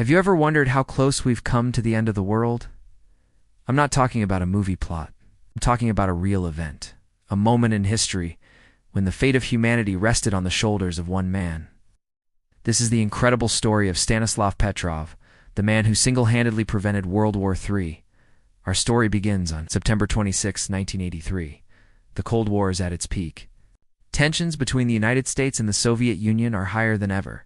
Have you ever wondered how close we've come to the end of the world? I'm not talking about a movie plot. I'm talking about a real event, a moment in history when the fate of humanity rested on the shoulders of one man. This is the incredible story of Stanislav Petrov, the man who single-handedly prevented World War III. Our story begins on September 26, 1983. The Cold War is at its peak. Tensions between the United States and the Soviet Union are higher than ever.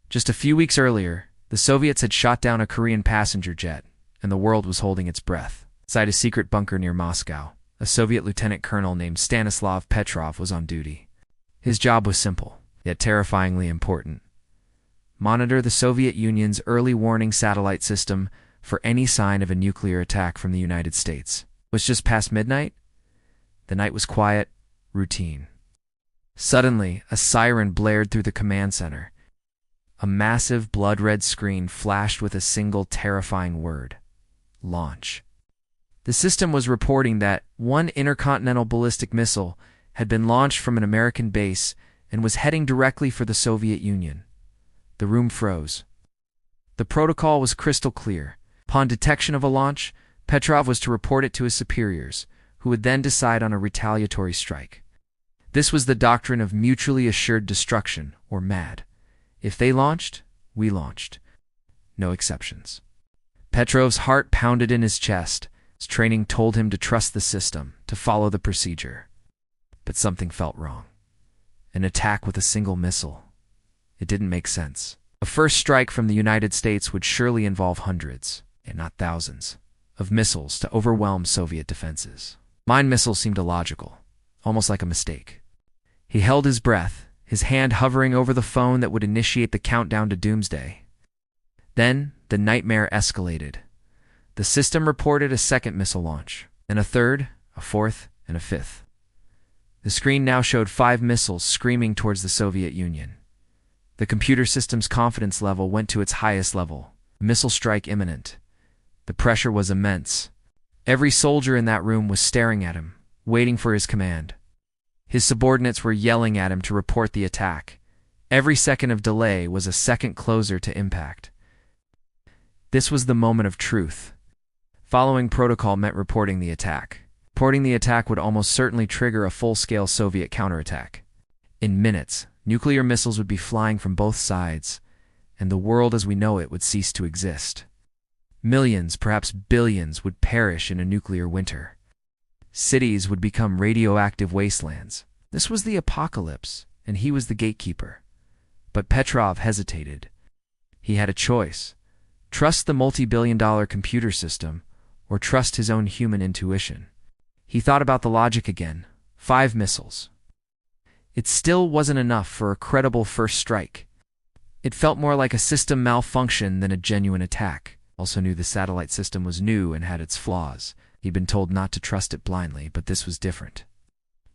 Just a few weeks earlier, the Soviets had shot down a Korean passenger jet, and the world was holding its breath. Inside a secret bunker near Moscow, a Soviet lieutenant colonel named Stanislav Petrov was on duty. His job was simple, yet terrifyingly important. Monitor the Soviet Union's early warning satellite system for any sign of a nuclear attack from the United States. It was just past midnight. The night was quiet, routine. Suddenly, a siren blared through the command center. A massive blood-red screen flashed with a single terrifying word: launch. The system was reporting that one intercontinental ballistic missile had been launched from an American base and was heading directly for the Soviet Union. The room froze. The protocol was crystal clear. Upon detection of a launch, Petrov was to report it to his superiors, who would then decide on a retaliatory strike. This was the doctrine of mutually assured destruction, or MAD. If they launched, we launched. No exceptions. Petrov's heart pounded in his chest. His training told him to trust the system, to follow the procedure. But something felt wrong. An attack with a single missile. It didn't make sense. A first strike from the United States would surely involve hundreds, and not thousands, of missiles to overwhelm Soviet defenses. Mine missiles seemed illogical, almost like a mistake. He held his breath, his hand hovering over the phone that would initiate the countdown to doomsday. Then, the nightmare escalated. The system reported a second missile launch, then a third, a fourth, and a fifth. The screen now showed 5 missiles screaming towards the Soviet Union. The computer system's confidence level went to its highest level. Missile strike imminent. The pressure was immense. Every soldier in that room was staring at him, waiting for his command. His subordinates were yelling at him to report the attack. Every second of delay was a second closer to impact. This was the moment of truth. Following protocol meant reporting the attack. Reporting the attack would almost certainly trigger a full-scale Soviet counterattack. In minutes, nuclear missiles would be flying from both sides, and the world as we know it would cease to exist. Millions, perhaps billions, would perish in a nuclear winter. Cities would become radioactive wastelands. This was the apocalypse, and he was the gatekeeper. But Petrov hesitated. He had a choice: trust the multi-billion-dollar computer system, or trust his own human intuition. He thought about the logic again. 5 missiles. It still wasn't enough for a credible first strike. It felt more like a system malfunction than a genuine attack. Also knew the satellite system was new and had its flaws. He'd been told not to trust it blindly, but this was different.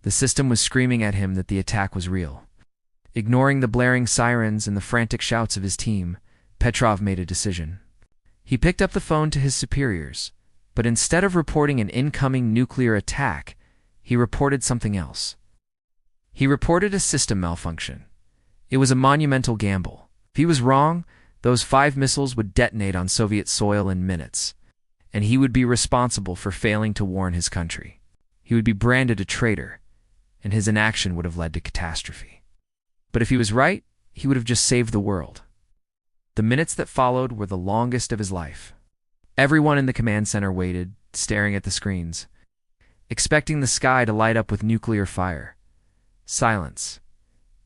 The system was screaming at him that the attack was real. Ignoring the blaring sirens and the frantic shouts of his team, Petrov made a decision. He picked up the phone to his superiors, but instead of reporting an incoming nuclear attack, he reported something else. He reported a system malfunction. It was a monumental gamble. If he was wrong, those 5 missiles would detonate on Soviet soil in minutes, and he would be responsible for failing to warn his country. He would be branded a traitor, and his inaction would have led to catastrophe. But if he was right, he would have just saved the world. The minutes that followed were the longest of his life. Everyone in the command center waited, staring at the screens, expecting the sky to light up with nuclear fire. Silence.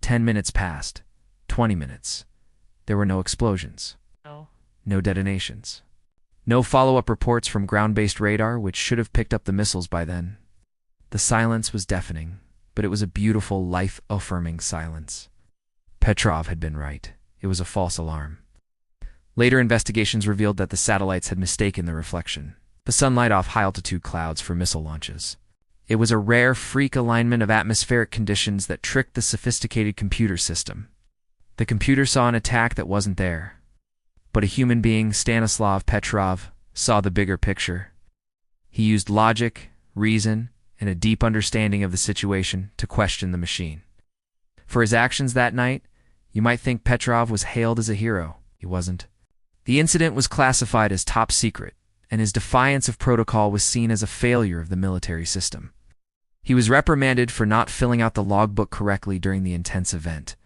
10 minutes passed. 20 minutes. There were no explosions. No detonations. No follow-up reports from ground-based radar, which should have picked up the missiles by then. The silence was deafening, but it was a beautiful, life-affirming silence. Petrov had been right. It was a false alarm. Later investigations revealed that the satellites had mistaken the reflection. The sunlight off high-altitude clouds for missile launches. It was a rare freak alignment of atmospheric conditions that tricked the sophisticated computer system. The computer saw an attack that wasn't there. But a human being, Stanislav Petrov, saw the bigger picture. He used logic, reason, and a deep understanding of the situation to question the machine. For his actions that night, you might think Petrov was hailed as a hero. He wasn't. The incident was classified as top secret, and his defiance of protocol was seen as a failure of the military system. He was reprimanded for not filling out the logbook correctly during the intense event.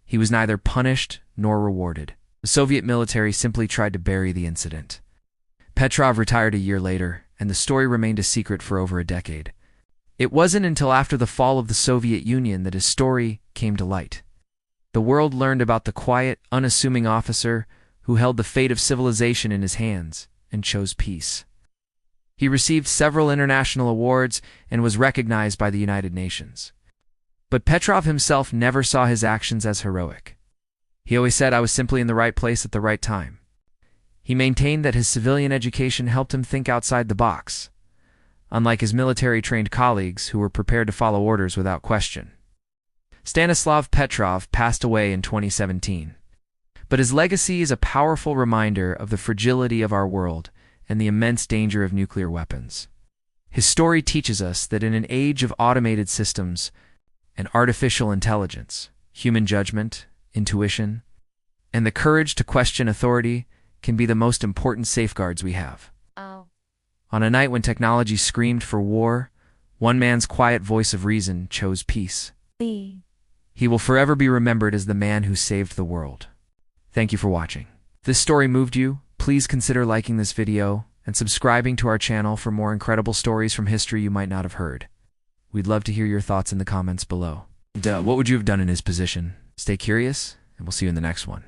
He was neither punished nor rewarded. The Soviet military simply tried to bury the incident. Petrov retired a year later, and the story remained a secret for over a decade. It wasn't until after the fall of the Soviet Union that his story came to light. The world learned about the quiet, unassuming officer who held the fate of civilization in his hands and chose peace. He received several international awards and was recognized by the United Nations. But Petrov himself never saw his actions as heroic. He always said, "I was simply in the right place at the right time." He maintained that his civilian education helped him think outside the box, unlike his military-trained colleagues who were prepared to follow orders without question. Stanislav Petrov passed away in 2017. But his legacy is a powerful reminder of the fragility of our world and the immense danger of nuclear weapons. His story teaches us that in an age of automated systems and artificial intelligence, human judgment, intuition, and the courage to question authority can be the most important safeguards we have. On a night when technology screamed for war, one man's quiet voice of reason chose peace. He will forever be remembered as the man who saved the world. Thank you for watching. If this story moved you, please consider liking this video and subscribing to our channel for more incredible stories from history you might not have heard. We'd love to hear your thoughts in the comments below. What would you have done in his position? Stay curious, and we'll see you in the next one.